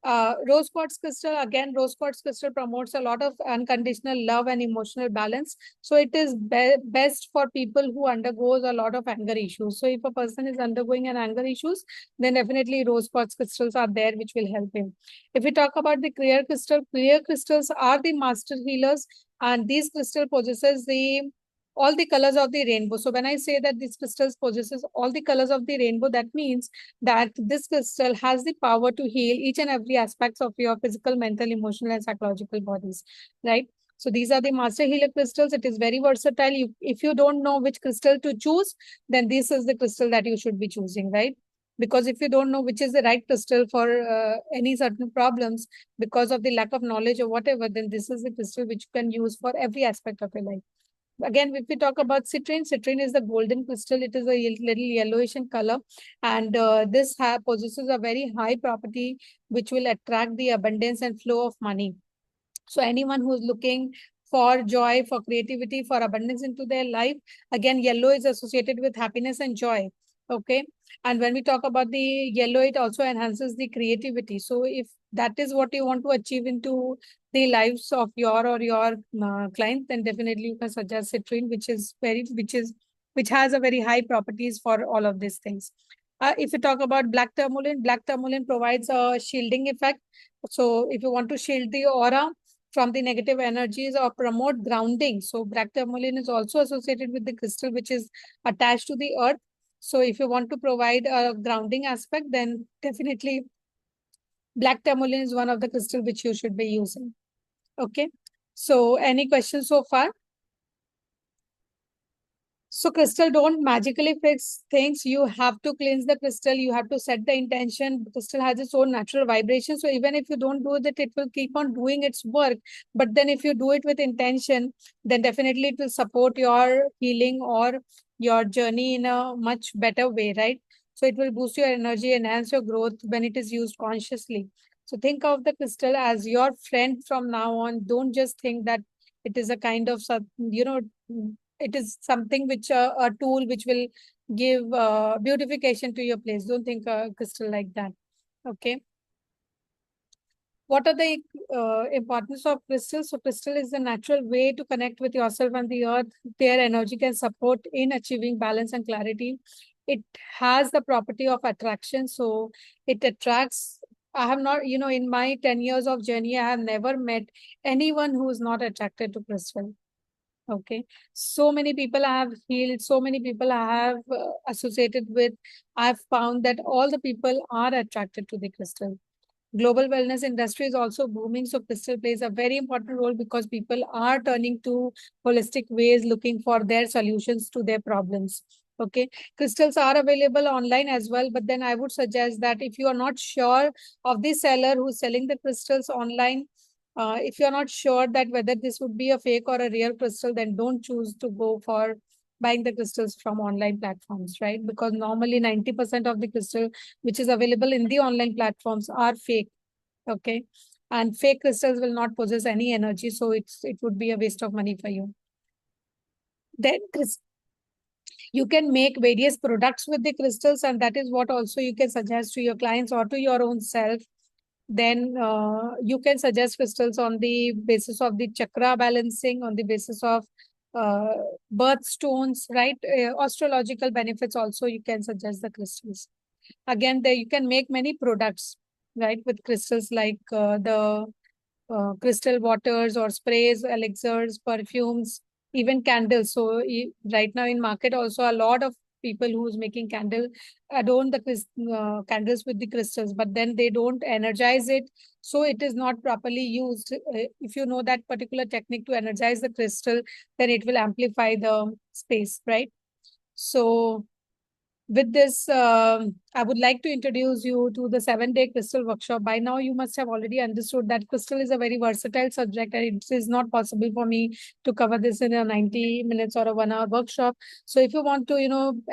Rose quartz crystal, again, rose quartz crystal promotes a lot of unconditional love and emotional balance. So it is best for people who undergoes a lot of anger issues. So if a person is undergoing an anger issues, then definitely rose quartz crystals are there which will help him. If we talk about the clear crystals are the master healers, and these crystal possesses the all the colors of the rainbow. So when I say that this crystals possesses all the colors of the rainbow, that means that this crystal has the power to heal each and every aspects of your physical, mental, emotional, and psychological bodies, right? So these are the master healer crystals. It is very versatile. If you don't know which crystal to choose, then this is the crystal that you should be choosing, right? Because if you don't know which is the right crystal for any certain problems because of the lack of knowledge or whatever, then this is the crystal which you can use for every aspect of your life. Again, if we talk about citrine, citrine is the golden crystal. It is a little yellowish in color, and this possesses a very high property which will attract the abundance and flow of money. So anyone who's looking for joy, for creativity, for abundance into their life, again, yellow is associated with happiness and joy. Okay. And when we talk about the yellow, it also enhances the creativity. So if that is what you want to achieve into the lives of your client, then definitely you can suggest citrine, which has a very high properties for all of these things. If you talk about black tourmaline provides a shielding effect. So if you want to shield the aura from the negative energies or promote grounding. So black tourmaline is also associated with the crystal which is attached to the earth. So if you want to provide a grounding aspect, then definitely black tourmaline is one of the crystal which you should be using. Okay. So any questions so far? So crystal don't magically fix things. You have to cleanse the crystal. You have to set the intention. The crystal has its own natural vibration. So even if you don't do it, it will keep on doing its work. But then if you do it with intention, then definitely it will support your healing or your journey in a much better way, right? So it will boost your energy, enhance your growth when it is used consciously. So think of the crystal as your friend from now on. Don't just think that it is a kind of, it is something which a tool which will give beautification to your place. Don't think crystal like that. Okay. What are the importance of crystals? So crystal is the natural way to connect with yourself and the earth. Their energy can support in achieving balance and clarity. It has the property of attraction. So it attracts. I have not, in my 10 years of journey, I have never met anyone who is not attracted to crystal. Okay. So many people I have healed, so many people I have associated with. I've found that all the people are attracted to the crystal. Global wellness industry is also booming, so crystal plays a very important role because people are turning to holistic ways, looking for their solutions to their problems. Okay, crystals are available online as well, but then I would suggest that if you are not sure of the seller who's selling the crystals online, if you're not sure that whether this would be a fake or a real crystal, then don't choose to go for buying the crystals from online platforms, right? Because normally 90% of the crystal which is available in the online platforms are fake. Okay. And fake crystals will not possess any energy. So it would be a waste of money for you. Then you can make various products with the crystals, and that is what also you can suggest to your clients or to your own self. Then you can suggest crystals on the basis of the chakra balancing, on the basis of uh, birthstones, right? Astrological benefits also you can suggest the crystals. Again, there you can make many products, right, with crystals like the crystal waters or sprays, elixirs, perfumes, even candles. So right now in market also a lot of people who's making candle adorn the candles with the crystals, but then they don't energize it. So it is not properly used. If you know that particular technique to energize the crystal, then it will amplify the space, right? So with this, I would like to introduce you to the 7-day crystal workshop. By now, you must have already understood that crystal is a very versatile subject, and it is not possible for me to cover this in a 90 minutes or a 1 hour workshop. So if you want to,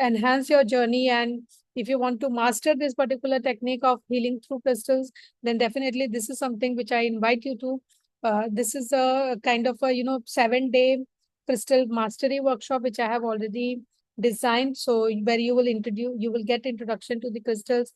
enhance your journey, and if you want to master this particular technique of healing through crystals, then definitely this is something which I invite you to. This is a kind of a, 7-day crystal mastery workshop, which I have already designed. So where you will get introduction to the crystals.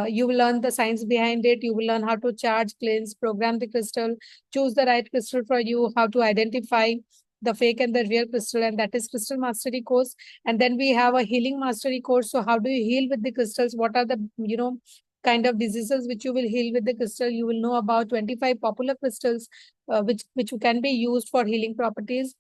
You will learn the science behind it. You will learn how to charge, cleanse, program the crystal, choose the right crystal for you, how to identify the fake and the real crystal, and that is crystal mastery course. And then we have a healing mastery course. So how do you heal with the crystals? What are the, kind of diseases which you will heal with the crystal? You will know about 25 popular crystals, which can be used for healing properties.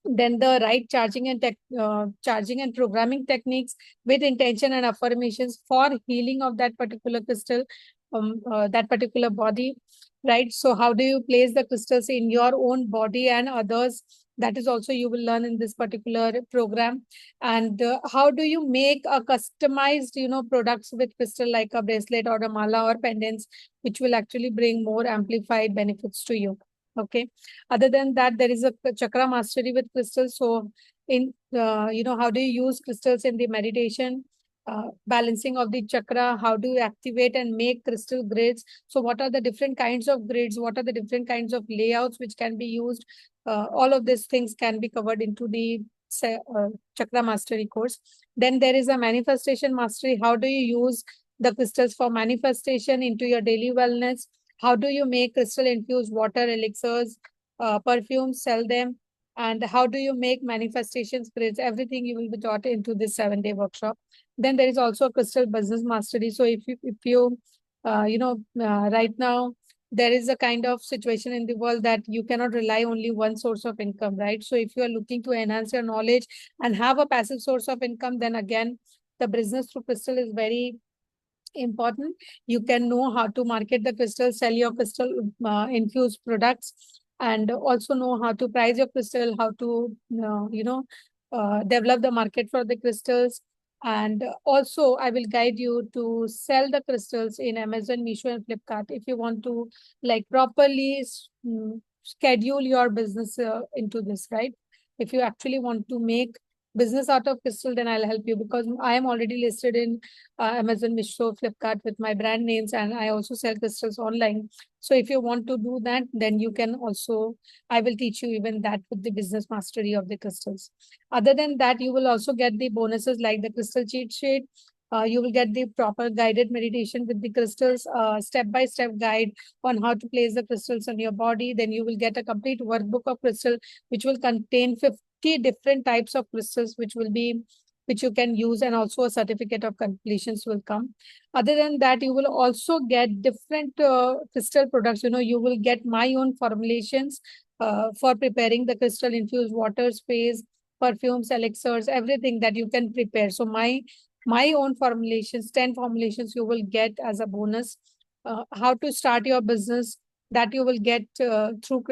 Then the right charging and programming techniques with intention and affirmations for healing of that particular crystal, that particular body, right? So how do you place the crystals in your own body and others? That is also you will learn in this particular program. And how do you make a customized, products with crystal, like a bracelet or a mala or pendants, which will actually bring more amplified benefits to you. Okay. Other than that, there is a chakra mastery with crystals. So, how do you use crystals in the meditation? Balancing of the chakra, how do you activate and make crystal grids? So, what are the different kinds of grids? What are the different kinds of layouts which can be used? All of these things can be covered into the chakra mastery course. Then there is a manifestation mastery. How do you use the crystals for manifestation into your daily wellness? How do you make crystal infused water, elixirs, perfumes, sell them? And how do you make manifestation spirits? Everything you will be taught into this 7-day workshop. Then there is also a crystal business mastery. So if you right now there is a kind of situation in the world that you cannot rely only one source of income, right? So if you are looking to enhance your knowledge and have a passive source of income, then again the business through crystal is very important. You can know how to market the crystal, sell your crystal infused products, and also know how to price your crystal, how to develop the market for the crystals. And also I will guide you to sell the crystals in Amazon, Meesho, and Flipkart. If you want to like properly schedule your business into this, right? If you actually want to make business out of crystal, then I'll help you, because I am already listed in Amazon, Meesho, Flipkart with my brand names, and I also sell crystals online. So if you want to do that, then you can also, I will teach you even that with the business mastery of the crystals. Other than that, you will also get the bonuses like the crystal cheat sheet. You will get the proper guided meditation with the crystals, step-by-step guide on how to place the crystals on your body. Then you will get a complete workbook of crystal, which will contain 50 different types of crystals, which you can use, and also a certificate of completions will come. Other than that, you will also get different crystal products. You will get my own formulations for preparing the crystal infused water, sprays, perfumes, elixirs, everything that you can prepare. So my own formulations, 10 formulations you will get as a bonus. How to start your business, that you will get through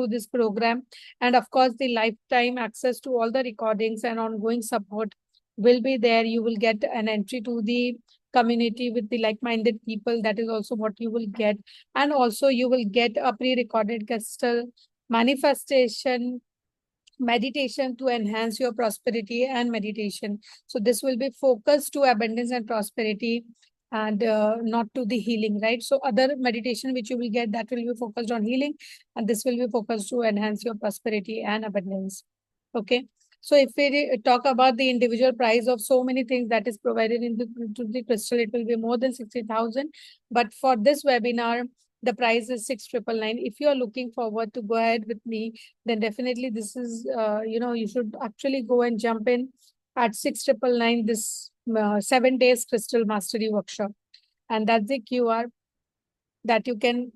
this program. And of course, the lifetime access to all the recordings and ongoing support will be there. You will get an entry to the community with the like-minded people. That is also what you will get. And also you will get a pre-recorded crystal manifestation meditation to enhance your prosperity and meditation. So this will be focused to abundance and prosperity, and not to the healing, right? So other meditation which you will get, that will be focused on healing, and this will be focused to enhance your prosperity and abundance. Okay. So if we talk about the individual price of so many things that is provided in the crystal, it will be more than 60,000. But for this webinar, the price is 6,999. If you are looking forward to go ahead with me, then definitely this is, you should actually go and jump in at 6,999, this 7 days crystal mastery workshop. And that's the QR that you can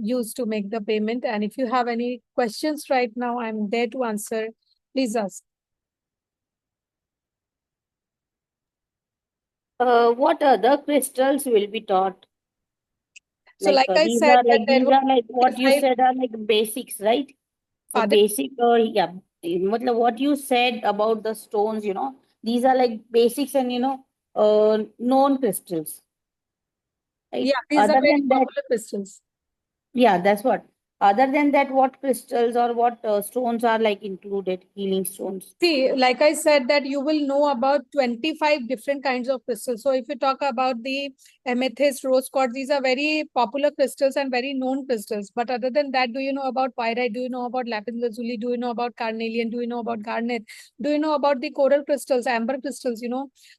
use to make the payment. And if you have any questions right now, I'm there to answer. Please ask. What other crystals will be taught? So like I These said, are that like there these will are like what be you 5. said are like basics, right? So Pardon? basic or yeah, matlab what you said about the stones, These are like basics and known crystals, right? Yeah, these are Other very than that, popular crystals. yeah, that's what. Other than that, what crystals or what stones are like included? Healing stones. See, like I said, that you will know about 25 different kinds of crystals. So if you talk about the amethyst, rose quartz, these are very popular crystals and very known crystals. But other than that, do you know about pyrite? Do you know about lapis lazuli? Do you know about carnelian? Do you know about garnet? Do you know about the coral crystals, amber crystals?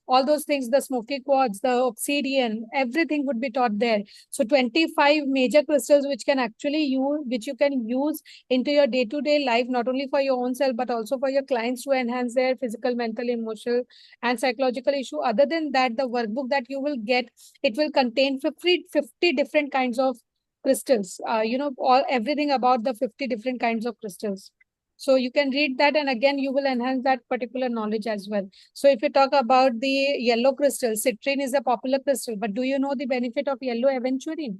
All those things, the smoky quartz, the obsidian, everything would be taught there. So 25 major crystals which can actually use, which you can use into your day-to-day life, not only for your own self, but also for your clients to enhance their physical, mental, emotional, and psychological issue. Other than that, the workbook that you will get, it will contain 50 different kinds of crystals. All everything about the 50 different kinds of crystals. So you can read that, and again, you will enhance that particular knowledge as well. So if you talk about the yellow crystal, citrine is a popular crystal, but do you know the benefit of yellow aventurine?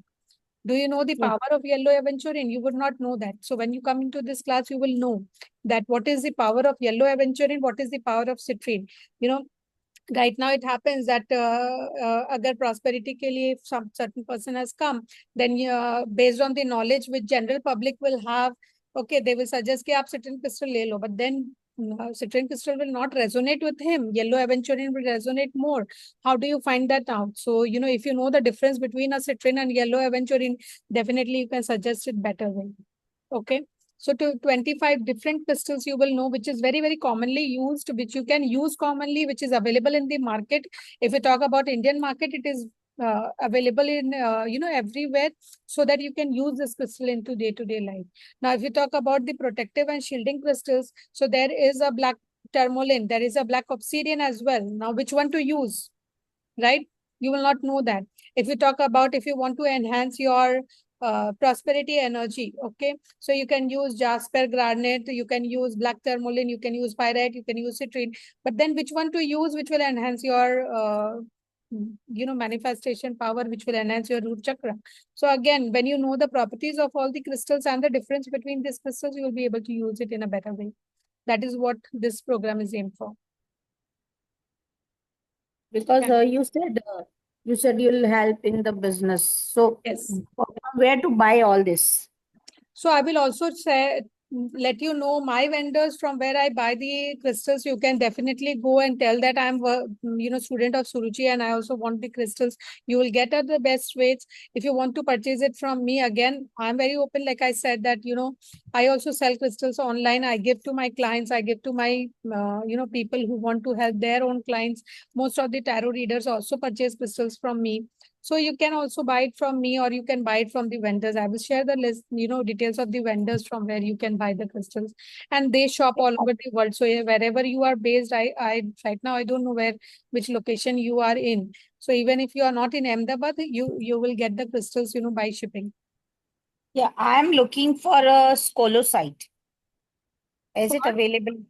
Do you know the Yes. power of yellow aventurine? You would not know that. So when you come into this class, you will know that what is the power of yellow aventurine, what is the power of citrine. You know, right now it happens that agar prosperity ke liye if some certain person has come, then based on the knowledge which general public will have, okay, they will suggest ki aap citrine crystal le lo, but then citrine crystal will not resonate with him. Yellow aventurine will resonate more. How do you find that out? So if you know the difference between a citrine and yellow aventurine, definitely you can suggest it better way. Okay. So to 25 different crystals you will know, which is very, very commonly used, which you can use commonly, which is available in the market. If you talk about Indian market, it is available in, everywhere, so that you can use this crystal into day-to-day life. Now, if you talk about the protective and shielding crystals, so there is a black tourmaline, there is a black obsidian as well. Now, which one to use, right? You will not know that. If you talk about, if you want to enhance your prosperity energy, okay, so you can use jasper, garnet, you can use black tourmaline, you can use pyrite, you can use citrine. But then which one to use, which will enhance your manifestation power, which will enhance your root chakra. So again, when you know the properties of all the crystals and the difference between these crystals, you will be able to use it in a better way. That is what this program is aimed for. Because Yeah. you said you'll help in the business. So Yes. where to buy all this? So I will also say, let you know my vendors from where I buy the crystals. You can definitely go and tell that I'm, student of Suruchi and I also want the crystals. You will get at the best rates. If you want to purchase it from me, again, I'm very open. Like I said that, I also sell crystals online. I give to my clients. I give to my, people who want to help their own clients. Most of the tarot readers also purchase crystals from me. So you can also buy it from me, or you can buy it from the vendors. I will share the list, details of the vendors from where you can buy the crystals. And they shop all over the world. So wherever you are based, I right now I don't know which location you are in. So even if you are not in Ahmedabad, you will get the crystals, by shipping. Yeah, I'm looking for a scolosite. Is For it available?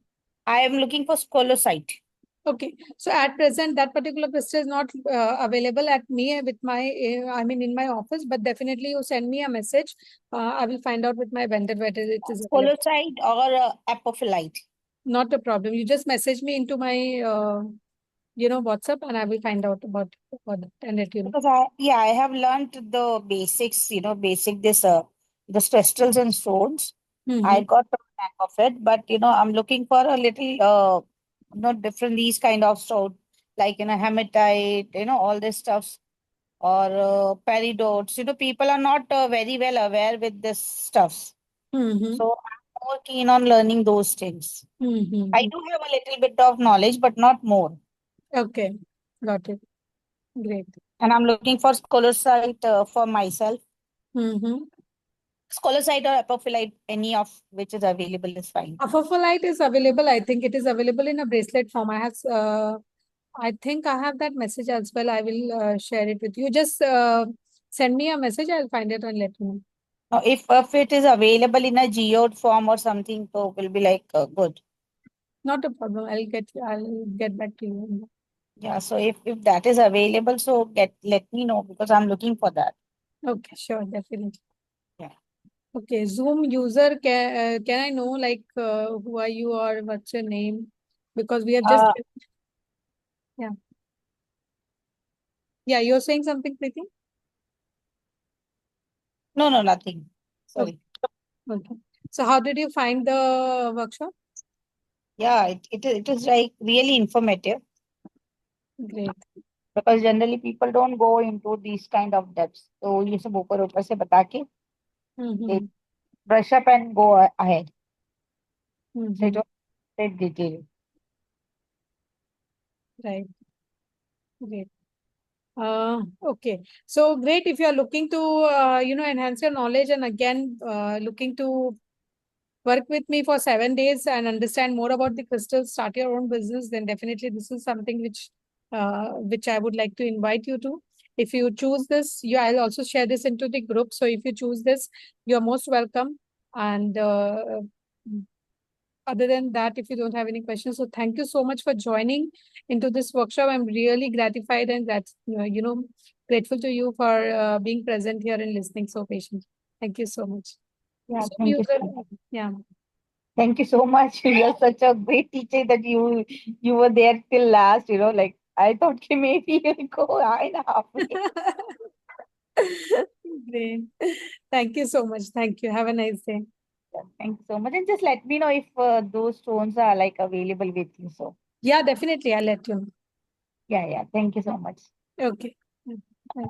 I am looking for scolosite. Okay, so at present, that particular crystal is not available at me with my, in my office, but definitely you send me a message. I will find out with my vendor whether it is available. Scolosite or apophyllite. Not a problem. You just message me into my, WhatsApp, and I will find out about that and let you know. Because I have learned the basics, basic this crystals and stones. I Mm-hmm. got the hang of it, but I'm looking for a little different these kind of stone, like hematite, all this stuff, or peridots. People are not very well aware with this stuffs. Mm-hmm. So I'm more keen on learning those things. I Mm-hmm. do have a little bit of knowledge, but not more. Okay, got it. Great. And I'm looking for scholarship for myself. Mm-hmm. Scholarship or apophyllite, any of which is available is fine. Apophyllite is available. I think it is available in a bracelet form. I think I have that message as well. I will share it with you. Just send me a message. I'll find it and let you know. Now, if it is available in a geode form or something, so will be like good. Not a problem. I'll get back to you. Yeah. So if that is available, so let me know because I'm looking for that. Okay, sure, definitely. Yeah. Okay, Zoom user, can I know like who are you or what's your name? Because we have just Uh, Yeah. Yeah, you're saying something, Preeti? No, no, nothing. Okay. Sorry. Okay. So how did you find the workshop? Yeah, it is like really informative Great. because generally people don't go into these kind of depths. So ये सब ऊपर ऊपर से बता के they Mm-hmm. brush up and go ahead. So it Mm-hmm. was great detail. Right. Great. Okay. So great if you are looking to, enhance your knowledge and again, looking to work with me for 7 days and understand more about the crystals, start your own business, then definitely this is something which I would like to invite you to. If you choose this, I'll also share this into the group. So if you choose this, you're most welcome. And other than that, if you don't have any questions, so thank you so much for joining into this workshop. I'm really gratified and grateful to you for being present here and listening so patiently. Thank you so much. Yeah, So thank you you so much. yeah. Thank you so much. You're such a great teacher that you were there till last. Like I thought कि maybe you'll go high and halfway. Great. Thank you so much. Thank you. Have a nice day. Yeah, thank you so much. And just let me know if those stones are like available with you. So Yeah, definitely. I'll let you know. yeah, yeah. Thank you so much. Okay. Yeah. Bye.